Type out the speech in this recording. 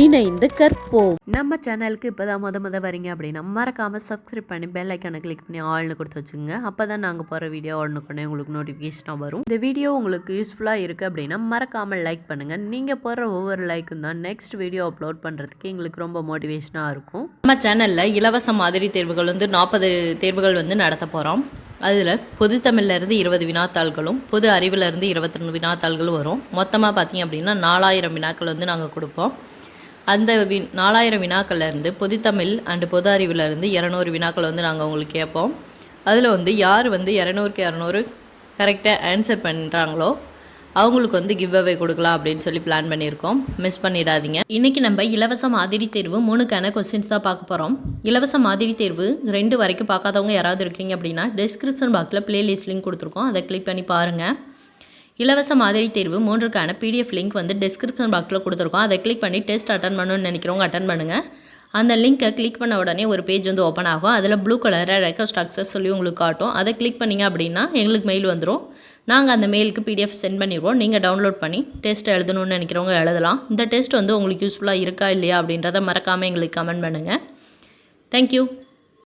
இணைந்து கற்போம். நம்ம சேனலுக்கு இப்போதான் முத வரீங்க அப்படின்னா மறக்காமல் சப்ஸ்கிரைப் பண்ணி பெல் ஐக்கானை கிளிக் பண்ணி ஆள்னு கொடுத்து வச்சுங்க. அப்போ தான் நாங்கள் போகிற வீடியோ உடனுக்குடனே உங்களுக்கு நோட்டிஃபிகேஷனாக வரும். இந்த வீடியோ உங்களுக்கு யூஸ்ஃபுல்லாக இருக்குது அப்படின்னா மறக்காமல் லைக் பண்ணுங்கள். நீங்கள் போடுற ஒவ்வொரு லைக்கும் தான் நெக்ஸ்ட் வீடியோ அப்லோட் பண்ணுறதுக்கு எங்களுக்கு ரொம்ப மோட்டிவேஷனாக இருக்கும். நம்ம சேனலில் இலவச மாதிரி தேர்வுகள் 40 தேர்வுகள் நடத்த போகிறோம். அதில் பொது தமிழ்லேருந்து 20 வினாத்தாள்களும் பொது அறிவிலேருந்து 22 வினாத்தாள்களும் வரும். மொத்தமாக பார்த்திங்க அப்படின்னா 4000 வினாக்கள் நாங்கள் கொடுப்போம். அந்த 4000 வினாக்கள்லேருந்து பொதுத்தமிழ் அண்டு பொது அறிவிலேருந்து 200 வினாக்கள் நாங்கள் உங்களுக்கு கேட்போம். அதில் யார் 200க்கு 200 கரெக்டாக ஆன்சர் பண்ணுறாங்களோ அவங்களுக்கு கிவ் அவே கொடுக்கலாம் அப்படின்னு சொல்லி பிளான் பண்ணியிருக்கோம். மிஸ் பண்ணிடாதீங்க. இன்றைக்கி நம்ம இலவச மாதிரி தேர்வு 3க்கான கொஸ்டின்ஸ் தான் பார்க்க போகிறோம். இலவச மாதிரி தேர்வு 2 வரைக்கும் பார்க்காதவங்க யாராவது இருக்கீங்க அப்படின்னா டிஸ்கிரிப்ஷன் பாக்ஸில் பிளேலிஸ்ட் லிங்க் கொடுத்துருக்கோம். அதை கிளிக் பண்ணி பாருங்கள். இலவச மாதிரி தேர்வு 3க்கான பிடிஎஃப் லிங்க் டிஸ்கிரிப்ஷன் பாக்ஸில் கொடுத்துருக்கோம். அதை கிளிக் பண்ணி டெஸ்ட் அட்டன் பண்ணணும்னு நினைக்கிறவங்க அட்டன் பண்ணுங்கள். அந்த லிங்க்கை கிளிக் பண்ண உடனே ஒரு பேஜ் ஓப்பன் ஆகும். அதில் ப்ளூ கலரில் ரெக்வஸ்ட் அக்சஸ் சொல்லி உங்களுக்கு காட்டும். அதை கிளிக் பண்ணிங்க அப்படின்னா எங்களுக்கு மெயில் வந்துடும். நாங்கள் அந்த மெயிலுக்கு பிடிஎஃப் சென்ட் பண்ணிடுவோம். நீங்கள் டவுன்லோட் பண்ணி டெஸ்ட் எழுதணும்னு நினைக்கிறவங்க எழுதலாம். இந்த டெஸ்ட் உங்களுக்கு யூஸ்ஃபுல்லாக இருக்கா இல்லையா அப்படின்றத மறக்காமல் எங்களுக்கு கமெண்ட் பண்ணுங்கள். தேங்க்யூ.